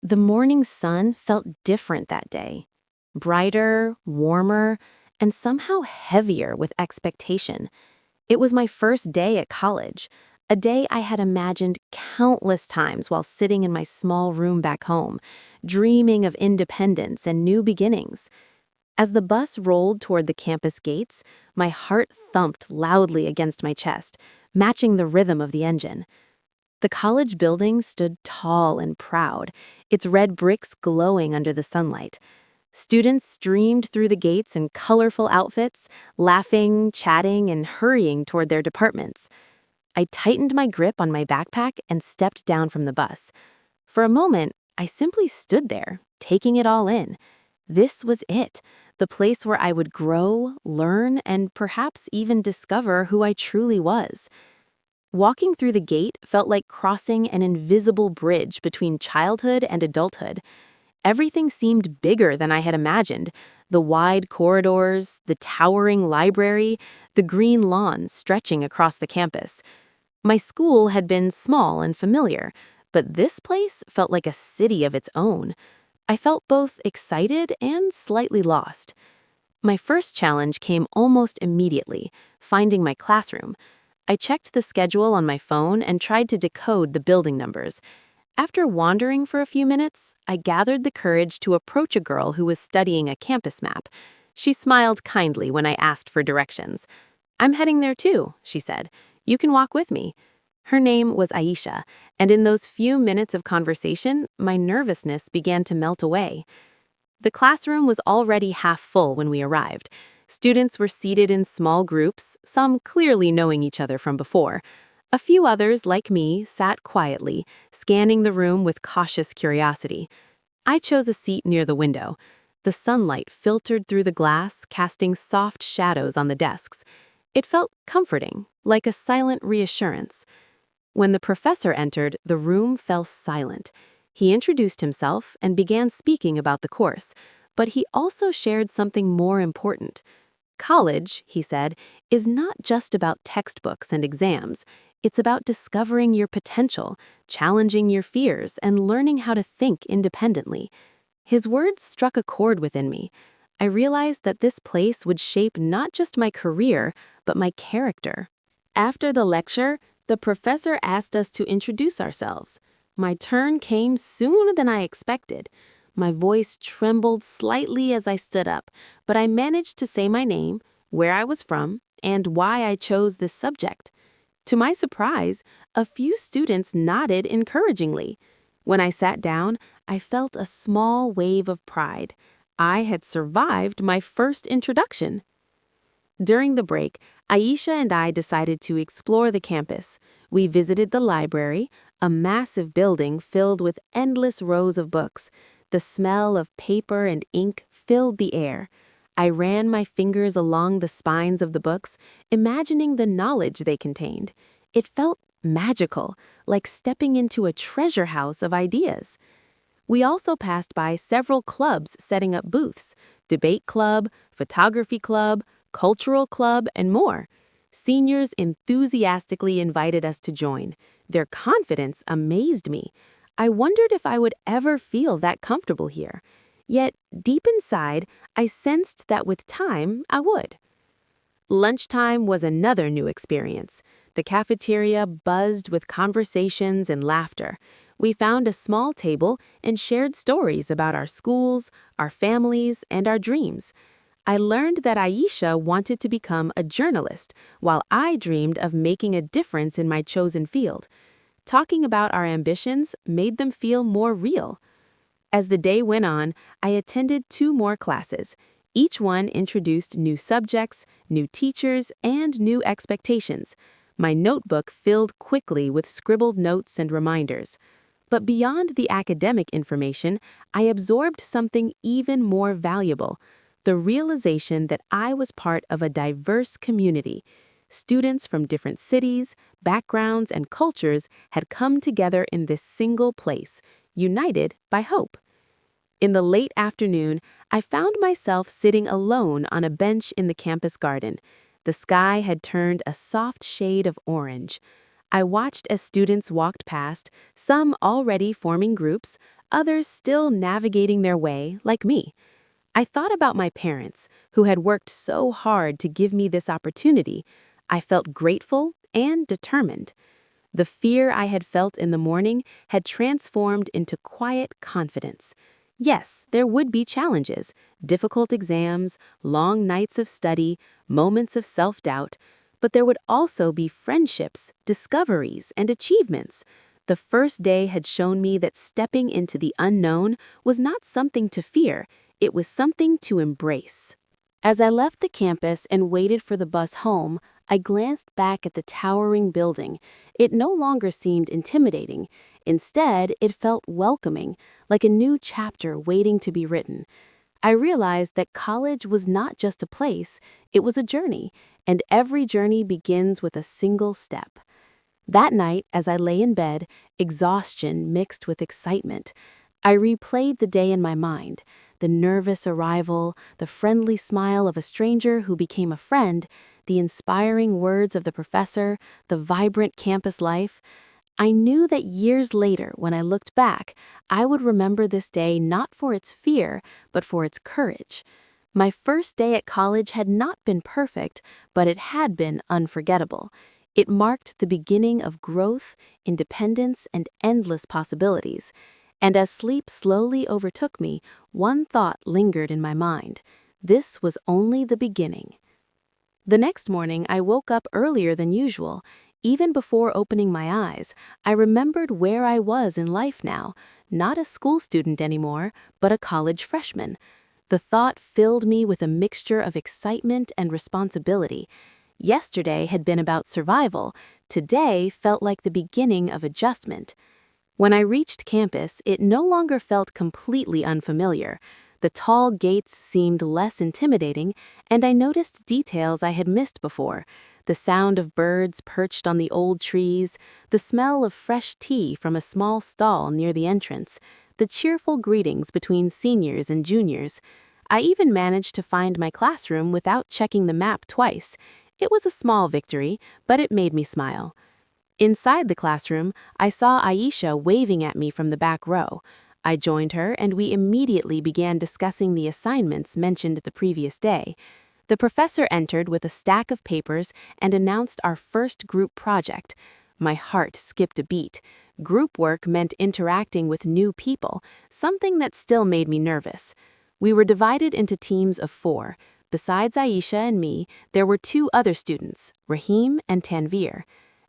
The morning sun felt different that day. Brighter, warmer, and somehow heavier with expectation. It was my first day at college, a day I had imagined countless times while sitting in my small room back home, dreaming of independence and new beginnings. As the bus rolled toward the campus gates, my heart thumped loudly against my chest, matching the rhythm of the engine. The college building stood tall and proud, its red bricks glowing under the sunlight. Students streamed through the gates in colorful outfits, laughing, chatting, and hurrying toward their departments. I tightened my grip on my backpack and stepped down from the bus. For a moment, I simply stood there, taking it all in. This was it, the place where I would grow, learn, and perhaps even discover who I truly was. Walking through the gate felt like crossing an invisible bridge between childhood and adulthood. Everything seemed bigger than I had imagined. The wide corridors, the towering library, the green lawns stretching across the campus. My school had been small and familiar, but this place felt like a city of its own. I felt both excited and slightly lost. My first challenge came almost immediately, finding my classroom. I checked the schedule on my phone and tried to decode the building numbers. After wandering for a few minutes, I gathered the courage to approach a girl who was studying a campus map. She smiled kindly when I asked for directions. "I'm heading there too," she said. "You can walk with me." Her name was Aisha, and in those few minutes of conversation, my nervousness began to melt away. The classroom was already half full when we arrived. Students were seated in small groups, some clearly knowing each other from before. A few others, like me, sat quietly, scanning the room with cautious curiosity. I chose a seat near the window. The sunlight filtered through the glass, casting soft shadows on the desks. It felt comforting, like a silent reassurance. When the professor entered, the room fell silent. He introduced himself and began speaking about the course, but he also shared something more important. College, he said, is not just about textbooks and exams. It's about discovering your potential, challenging your fears, and learning how to think independently. His words struck a chord within me. I realized that this place would shape not just my career, but my character. After the lecture, the professor asked us to introduce ourselves. My turn came sooner than I expected. My voice trembled slightly as I stood up, but I managed to say my name, where I was from, and why I chose this subject. To my surprise, a few students nodded encouragingly. When I sat down, I felt a small wave of pride. I had survived my first introduction. During the break, Aisha and I decided to explore the campus. We visited the library, a massive building filled with endless rows of books. The smell of paper and ink filled the air. I ran my fingers along the spines of the books, imagining the knowledge they contained. It felt magical, like stepping into a treasure house of ideas. We also passed by several clubs setting up booths: debate club, photography club, cultural club, and more. Seniors enthusiastically invited us to join. Their confidence amazed me. I wondered if I would ever feel that comfortable here. Yet, deep inside, I sensed that with time, I would. Lunchtime was another new experience. The cafeteria buzzed with conversations and laughter. We found a small table and shared stories about our schools, our families, and our dreams. I learned that Aisha wanted to become a journalist, while I dreamed of making a difference in my chosen field. Talking about our ambitions made them feel more real. As the day went on, I attended 2 more classes. Each one introduced new subjects, new teachers, and new expectations. My notebook filled quickly with scribbled notes and reminders. But beyond the academic information, I absorbed something even more valuable: the realization that I was part of a diverse community. Students from different cities, backgrounds, and cultures had come together in this single place, united by hope. In the late afternoon, I found myself sitting alone on a bench in the campus garden. The sky had turned a soft shade of orange. I watched as students walked past, some already forming groups, others still navigating their way like me. I thought about my parents, who had worked so hard to give me this opportunity. I felt grateful and determined. The fear I had felt in the morning had transformed into quiet confidence. Yes, there would be challenges, difficult exams, long nights of study, moments of self-doubt, but there would also be friendships, discoveries, and achievements. The first day had shown me that stepping into the unknown was not something to fear, it was something to embrace. As I left the campus and waited for the bus home, I glanced back at the towering building. It no longer seemed intimidating. Instead, it felt welcoming, like a new chapter waiting to be written. I realized that college was not just a place, it was a journey, and every journey begins with a single step. That night, as I lay in bed, exhaustion mixed with excitement, I replayed the day in my mind, the nervous arrival, the friendly smile of a stranger who became a friend, the inspiring words of the professor, the vibrant campus life. I knew that years later, when I looked back, I would remember this day not for its fear, but for its courage. My first day at college had not been perfect, but it had been unforgettable. It marked the beginning of growth, independence, and endless possibilities. And as sleep slowly overtook me, one thought lingered in my mind. This was only the beginning. The next morning, I woke up earlier than usual. Even before opening my eyes, I remembered where I was in life now, not a school student anymore, but a college freshman. The thought filled me with a mixture of excitement and responsibility. Yesterday had been about survival. Today felt like the beginning of adjustment. When I reached campus, it no longer felt completely unfamiliar. The tall gates seemed less intimidating, and I noticed details I had missed before. The sound of birds perched on the old trees, the smell of fresh tea from a small stall near the entrance, the cheerful greetings between seniors and juniors. I even managed to find my classroom without checking the map twice. It was a small victory, but it made me smile. Inside the classroom, I saw Aisha waving at me from the back row. I joined her, and we immediately began discussing the assignments mentioned the previous day. The professor entered with a stack of papers and announced our first group project. My heart skipped a beat. Group work meant interacting with new people, something that still made me nervous. We were divided into teams of 4. Besides Aisha and me, there were 2 other students, Rahim and Tanvir.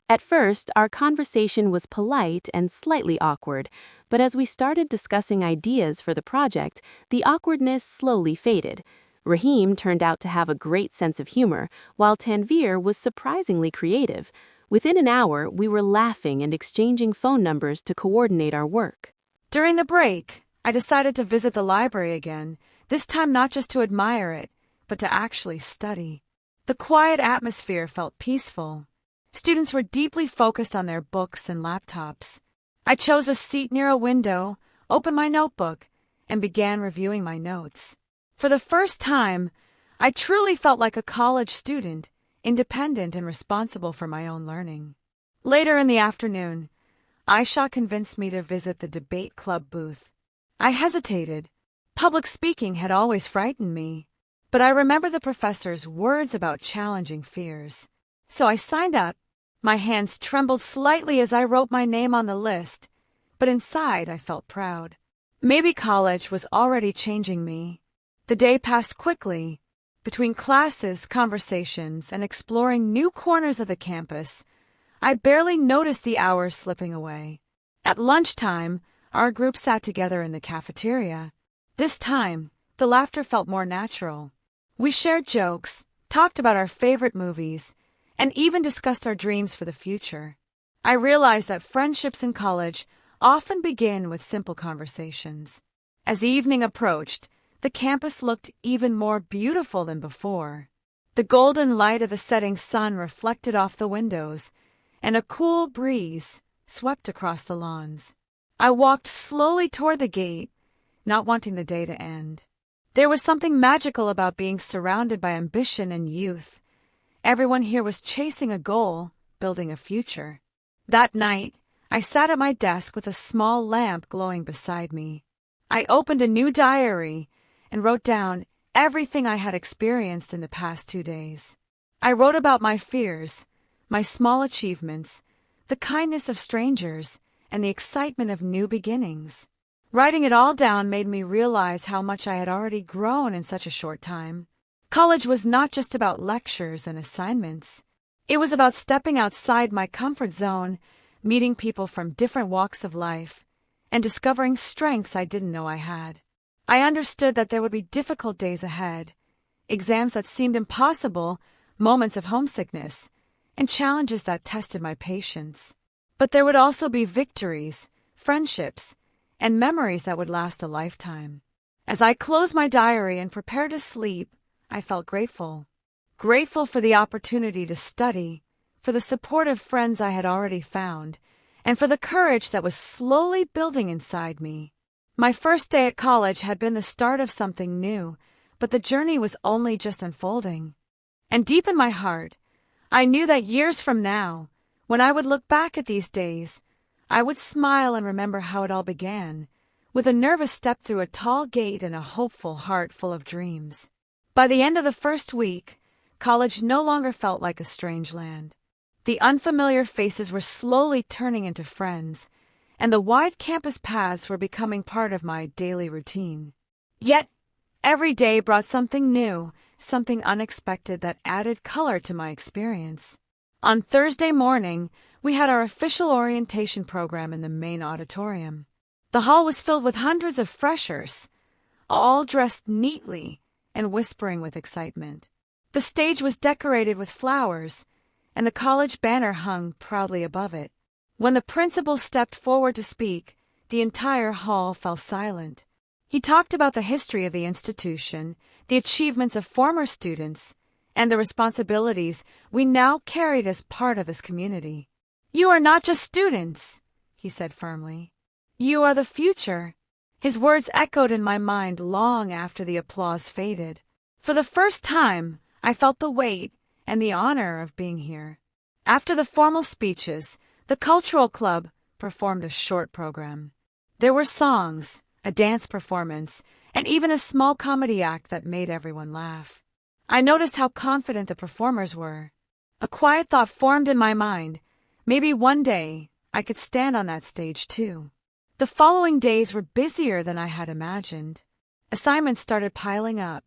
At first, our conversation was polite and slightly awkward, but as we started discussing ideas for the project, the awkwardness slowly faded. Rahim turned out to have a great sense of humor, while Tanvir was surprisingly creative. Within an hour, we were laughing and exchanging phone numbers to coordinate our work. During the break, I decided to visit the library again, this time not just to admire it, but to actually study. The quiet atmosphere felt peaceful. Students were deeply focused on their books and laptops. I chose a seat near a window, opened my notebook, and began reviewing my notes. For the first time, I truly felt like a college student, independent and responsible for my own learning. Later in the afternoon, Aisha convinced me to visit the debate club booth. I hesitated. Public speaking had always frightened me, but I remember the professor's words about challenging fears. So I signed up. My hands trembled slightly as I wrote my name on the list, but inside I felt proud. Maybe college was already changing me. The day passed quickly. Between classes, conversations, and exploring new corners of the campus, I barely noticed the hours slipping away. At lunchtime, our group sat together in the cafeteria. This time, the laughter felt more natural. We shared jokes, talked about our favorite movies, and even discussed our dreams for the future. I realized that friendships in college often begin with simple conversations. As evening approached, the campus looked even more beautiful than before. The golden light of the setting sun reflected off the windows, and a cool breeze swept across the lawns. I walked slowly toward the gate, not wanting the day to end. There was something magical about being surrounded by ambition and youth. Everyone here was chasing a goal, building a future. That night, I sat at my desk with a small lamp glowing beside me. I opened a new diary and wrote down everything I had experienced in the past 2 days. I wrote about my fears, my small achievements, the kindness of strangers, and the excitement of new beginnings. Writing it all down made me realize how much I had already grown in such a short time. College was not just about lectures and assignments. It was about stepping outside my comfort zone, meeting people from different walks of life, and discovering strengths I didn't know I had. I understood that there would be difficult days ahead, exams that seemed impossible, moments of homesickness, and challenges that tested my patience. But there would also be victories, friendships, and memories that would last a lifetime. As I closed my diary and prepared to sleep, I felt grateful. Grateful for the opportunity to study, for the supportive friends I had already found, and for the courage that was slowly building inside me. My first day at college had been the start of something new, but the journey was only just unfolding. And deep in my heart, I knew that years from now, when I would look back at these days, I would smile and remember how it all began, with a nervous step through a tall gate and a hopeful heart full of dreams. By the end of the first week, college no longer felt like a strange land. The unfamiliar faces were slowly turning into friends, and the wide campus paths were becoming part of my daily routine. Yet, every day brought something new, something unexpected that added color to my experience. On Thursday morning, we had our official orientation program in the main auditorium. The hall was filled with hundreds of freshers, all dressed neatly and whispering with excitement. The stage was decorated with flowers, and the college banner hung proudly above it. When the principal stepped forward to speak, the entire hall fell silent. He talked about the history of the institution, the achievements of former students, and the responsibilities we now carried as part of this community. "You are not just students," he said firmly. "You are the future." His words echoed in my mind long after the applause faded. For the first time, I felt the weight and the honor of being here. After the formal speeches, the cultural club performed a short program. There were songs, a dance performance, and even a small comedy act that made everyone laugh. I noticed how confident the performers were. A quiet thought formed in my mind. Maybe one day I could stand on that stage too. The following days were busier than I had imagined. Assignments started piling up.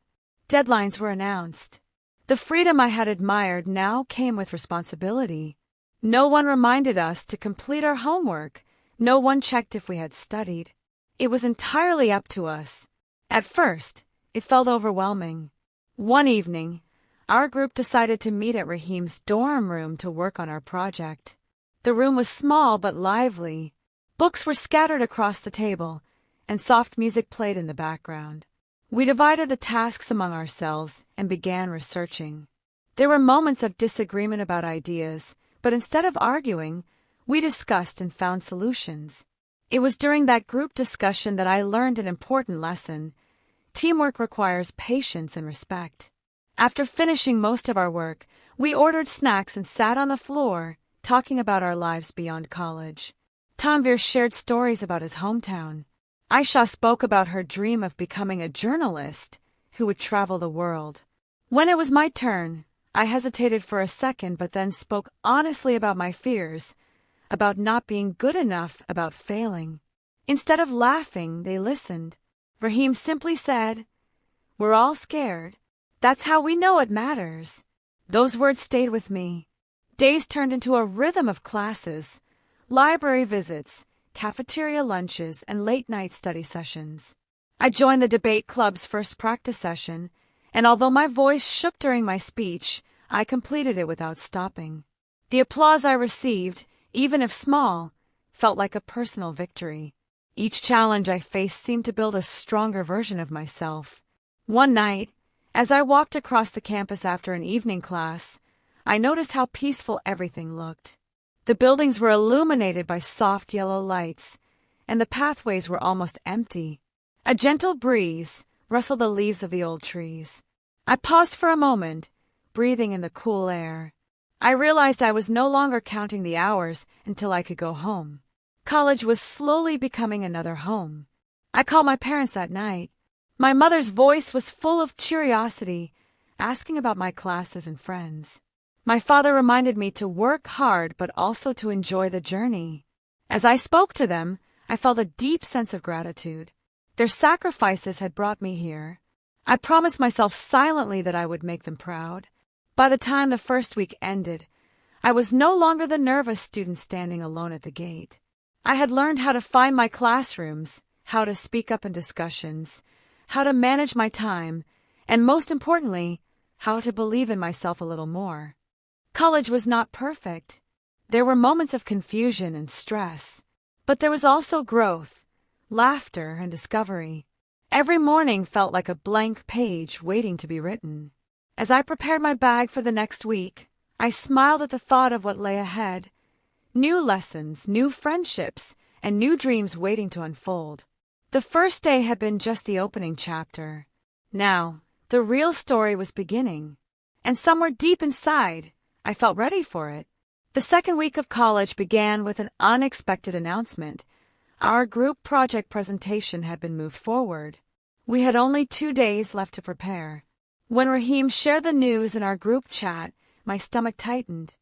Deadlines were announced. The freedom I had admired now came with responsibility. No one reminded us to complete our homework. No one checked if we had studied. It was entirely up to us. At first, it felt overwhelming. One evening, our group decided to meet at Raheem's dorm room to work on our project. The room was small but lively. Books were scattered across the table, and soft music played in the background. We divided the tasks among ourselves and began researching. There were moments of disagreement about ideas, but instead of arguing, we discussed and found solutions. It was during that group discussion that I learned an important lesson. Teamwork requires patience and respect. After finishing most of our work, we ordered snacks and sat on the floor, talking about our lives beyond college. Tanvir shared stories about his hometown. Aisha spoke about her dream of becoming a journalist who would travel the world. When it was my turn, I hesitated for a second but then spoke honestly about my fears, about not being good enough, about failing. Instead of laughing, they listened. Raheem simply said, "We're all scared. That's how we know it matters." Those words stayed with me. Days turned into a rhythm of classes, library visits, cafeteria lunches, and late-night study sessions. I joined the debate club's first practice session, and although my voice shook during my speech, I completed it without stopping. The applause I received, even if small, felt like a personal victory. Each challenge I faced seemed to build a stronger version of myself. One night, as I walked across the campus after an evening class, I noticed how peaceful everything looked. The buildings were illuminated by soft yellow lights, and the pathways were almost empty. A gentle breeze rustled the leaves of the old trees. I paused for a moment, breathing in the cool air. I realized I was no longer counting the hours until I could go home. College was slowly becoming another home. I called my parents that night. My mother's voice was full of curiosity, asking about my classes and friends. My father reminded me to work hard but also to enjoy the journey. As I spoke to them, I felt a deep sense of gratitude. Their sacrifices had brought me here. I promised myself silently that I would make them proud. By the time the first week ended, I was no longer the nervous student standing alone at the gate. I had learned how to find my classrooms, how to speak up in discussions, how to manage my time, and most importantly, how to believe in myself a little more. College was not perfect. There were moments of confusion and stress, but there was also growth, laughter, and discovery. Every morning felt like a blank page waiting to be written. As I prepared my bag for the next week, I smiled at the thought of what lay ahead. New lessons, new friendships, and new dreams waiting to unfold. The first day had been just the opening chapter. Now, the real story was beginning. And somewhere deep inside, I felt ready for it. The second week of college began with an unexpected announcement. Our group project presentation had been moved forward. We had only 2 days left to prepare. When Raheem shared the news in our group chat, my stomach tightened.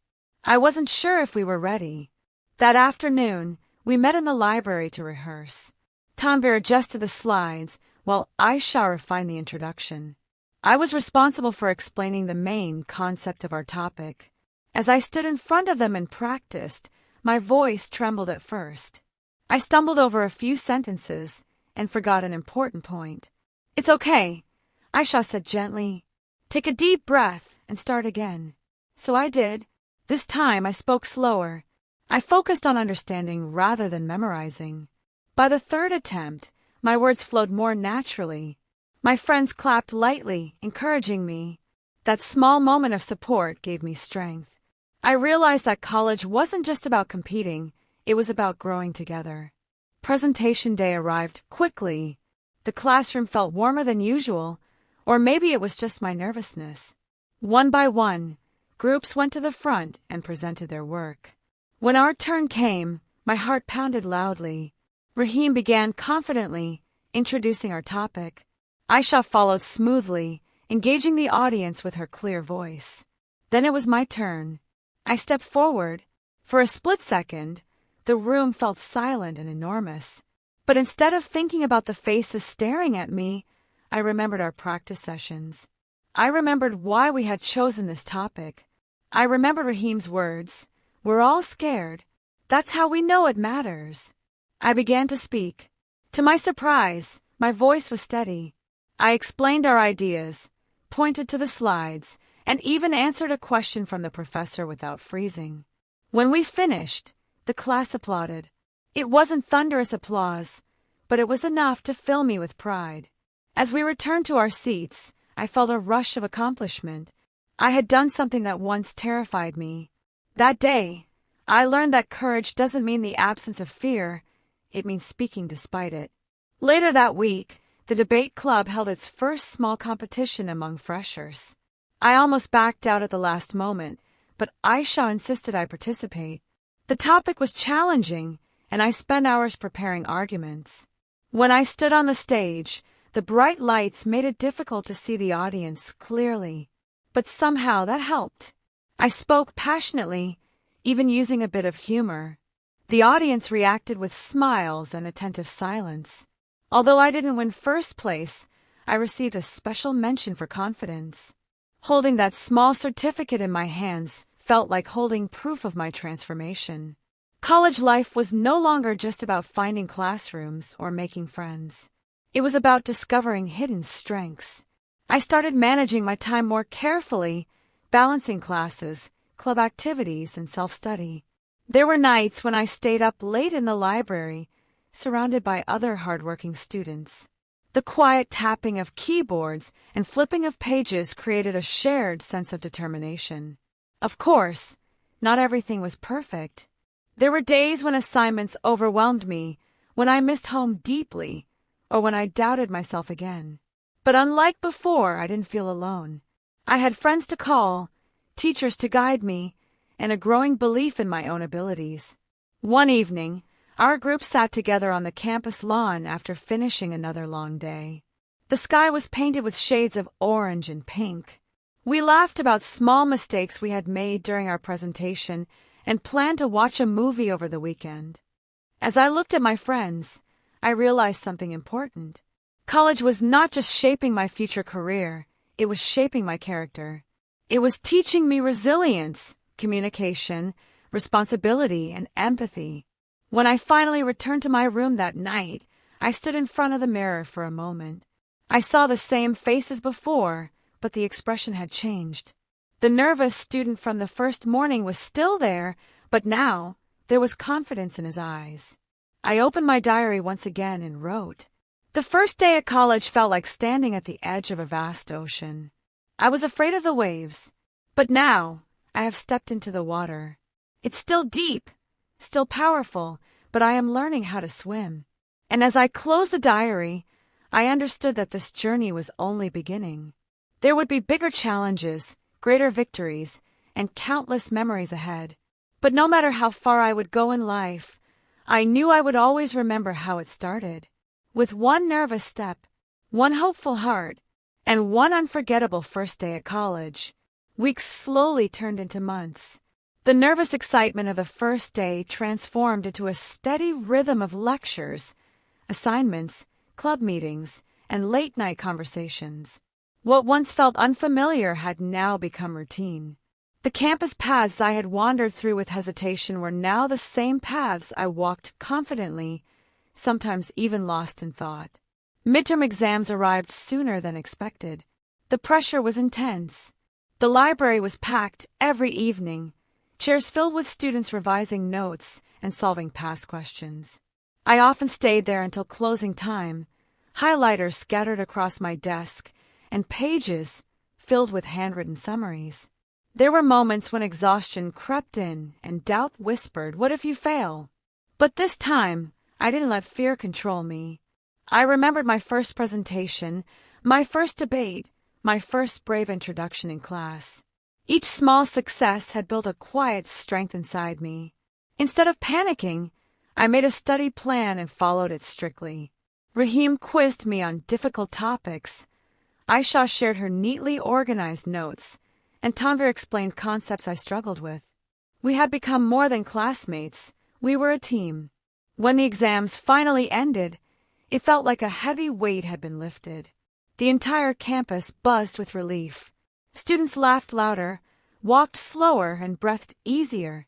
I wasn't sure if we were ready. That afternoon, we met in the library to rehearse. Tanvir adjusted the slides, while Aisha refined the introduction. I was responsible for explaining the main concept of our topic. As I stood in front of them and practiced, my voice trembled at first. I stumbled over a few sentences and forgot an important point. "It's okay," Aisha said gently. "Take a deep breath and start again." So I did. This time I spoke slower. I focused on understanding rather than memorizing. By the third attempt, my words flowed more naturally. My friends clapped lightly, encouraging me. That small moment of support gave me strength. I realized that college wasn't just about competing, it was about growing together. Presentation day arrived quickly. The classroom felt warmer than usual, or maybe it was just my nervousness. One by one, groups went to the front and presented their work. When our turn came, my heart pounded loudly. Raheem began confidently, introducing our topic. Aisha followed smoothly, engaging the audience with her clear voice. Then it was my turn. I stepped forward. For a split second, the room felt silent and enormous. But instead of thinking about the faces staring at me, I remembered our practice sessions. I remembered why we had chosen this topic. I remembered Raheem's words. "We're all scared. That's how we know it matters." I began to speak. To my surprise, my voice was steady. I explained our ideas, pointed to the slides, and even answered a question from the professor without freezing. When we finished, the class applauded. It wasn't thunderous applause, but it was enough to fill me with pride. As we returned to our seats, I felt a rush of accomplishment. I had done something that once terrified me. That day, I learned that courage doesn't mean the absence of fear, it means speaking despite it. Later that week, the debate club held its first small competition among freshers. I almost backed out at the last moment, but Aisha insisted I participate. The topic was challenging, and I spent hours preparing arguments. When I stood on the stage, the bright lights made it difficult to see the audience clearly. But somehow that helped. I spoke passionately, even using a bit of humor. The audience reacted with smiles and attentive silence. Although I didn't win first place, I received a special mention for confidence. Holding that small certificate in my hands felt like holding proof of my transformation. College life was no longer just about finding classrooms or making friends. It was about discovering hidden strengths. I started managing my time more carefully, balancing classes, club activities, and self-study. There were nights when I stayed up late in the library, surrounded by other hardworking students. The quiet tapping of keyboards and flipping of pages created a shared sense of determination. Of course, not everything was perfect. There were days when assignments overwhelmed me, when I missed home deeply, or when I doubted myself again. But unlike before, I didn't feel alone. I had friends to call, teachers to guide me, and a growing belief in my own abilities. One evening, Our group sat together on the campus lawn after finishing another long day. The sky was painted with shades of orange and pink. We laughed about small mistakes we had made during our presentation and planned to watch a movie over the weekend. As I looked at my friends, I realized something important. College was not just shaping my future career, it was shaping my character. It was teaching me resilience, communication, responsibility, and empathy. When I finally returned to my room that night, I stood in front of the mirror for a moment. I saw the same face as before, but the expression had changed. The nervous student from the first morning was still there, but now there was confidence in his eyes. I opened my diary once again and wrote. The first day at college felt like standing at the edge of a vast ocean. I was afraid of the waves, but now I have stepped into the water. It's still deep, still powerful, but I am learning how to swim. And as I closed the diary, I understood that this journey was only beginning. There would be bigger challenges, greater victories, and countless memories ahead. But no matter how far I would go in life, I knew I would always remember how it started. With one nervous step, one hopeful heart, and one unforgettable first day at college, weeks slowly turned into months. The nervous excitement of the first day transformed into a steady rhythm of lectures, assignments, club meetings, and late-night conversations. What once felt unfamiliar had now become routine. The campus paths I had wandered through with hesitation were now the same paths I walked confidently, sometimes even lost in thought. Midterm exams arrived sooner than expected. The pressure was intense. The library was packed every evening, chairs filled with students revising notes and solving past questions. I often stayed there until closing time, highlighters scattered across my desk, and pages filled with handwritten summaries. There were moments when exhaustion crept in and doubt whispered, "What if you fail?" But this time, I didn't let fear control me. I remembered my first presentation, my first debate, my first brave introduction in class. Each small success had built a quiet strength inside me. Instead of panicking, I made a study plan and followed it strictly. Raheem quizzed me on difficult topics. Aisha shared her neatly organized notes, and Tanvir explained concepts I struggled with. We had become more than classmates. We were a team. When the exams finally ended, it felt like a heavy weight had been lifted. The entire campus buzzed with relief. Students laughed louder, walked slower, and breathed easier.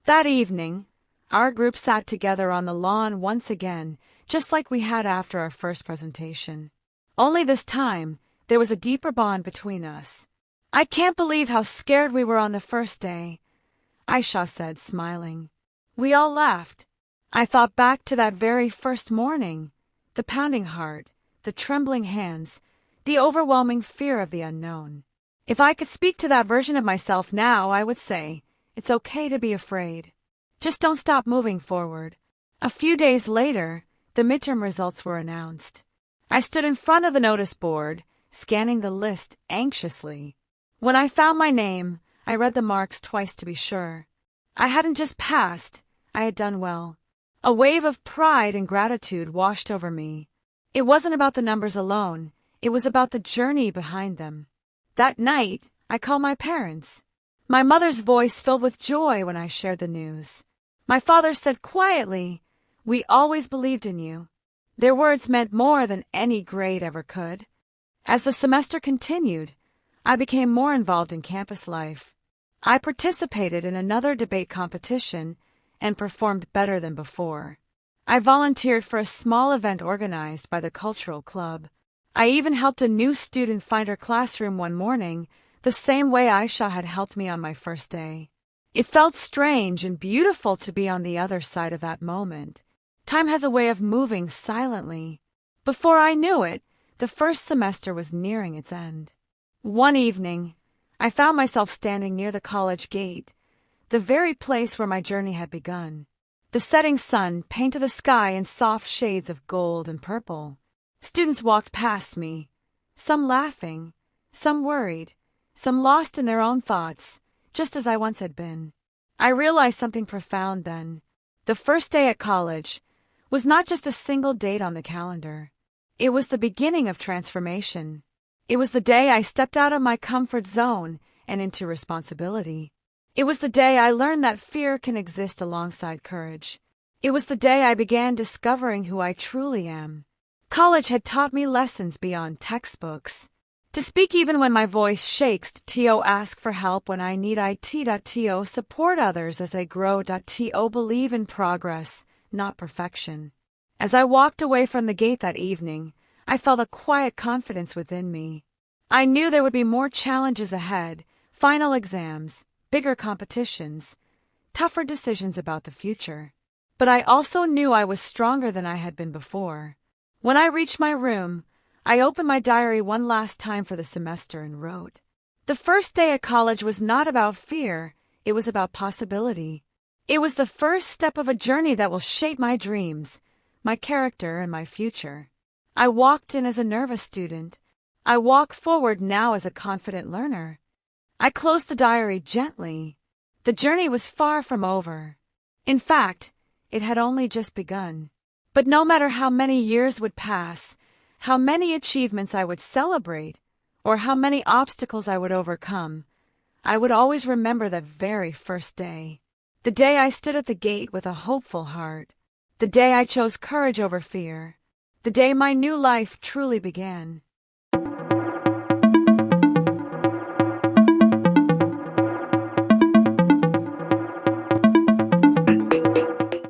That evening, our group sat together on the lawn once again, just like we had after our first presentation. Only this time, there was a deeper bond between us. "I can't believe how scared we were on the first day," Aisha said, smiling. We all laughed. I thought back to that very first morning, the pounding heart, the trembling hands, the overwhelming fear of the unknown. If I could speak to that version of myself now, I would say, it's okay to be afraid. Just don't stop moving forward. A few days later, the midterm results were announced. I stood in front of the notice board, scanning the list anxiously. When I found my name, I read the marks twice to be sure. I hadn't just passed, I had done well. A wave of pride and gratitude washed over me. It wasn't about the numbers alone, it was about the journey behind them. That night, I called my parents. My mother's voice filled with joy when I shared the news. My father said quietly, "We always believed in you." Their words meant more than any grade ever could. As the semester continued, I became more involved in campus life. I participated in another debate competition and performed better than before. I volunteered for a small event organized by the cultural club. I even helped a new student find her classroom one morning, the same way Aisha had helped me on my first day. It felt strange and beautiful to be on the other side of that moment. Time has a way of moving silently. Before I knew it, the first semester was nearing its end. One evening, I found myself standing near the college gate, the very place where my journey had begun. The setting sun painted the sky in soft shades of gold and purple. Students walked past me, some laughing, some worried, some lost in their own thoughts, just as I once had been. I realized something profound then. The first day at college was not just a single date on the calendar. It was the beginning of transformation. It was the day I stepped out of my comfort zone and into responsibility. It was the day I learned that fear can exist alongside courage. It was the day I began discovering who I truly am. College had taught me lessons beyond textbooks. To speak even when my voice shakes, to ask for help when I need it, to support others as they grow, to believe in progress, not perfection. As I walked away from the gate that evening, I felt a quiet confidence within me. I knew there would be more challenges ahead, final exams, bigger competitions, tougher decisions about the future. But I also knew I was stronger than I had been before. When I reached my room, I opened my diary one last time for the semester and wrote. The first day at college was not about fear, it was about possibility. It was the first step of a journey that will shape my dreams, my character, and my future. I walked in as a nervous student. I walk forward now as a confident learner. I closed the diary gently. The journey was far from over. In fact, it had only just begun. But no matter how many years would pass, how many achievements I would celebrate, or how many obstacles I would overcome, I would always remember that very first day. The day I stood at the gate with a hopeful heart. The day I chose courage over fear. The day my new life truly began.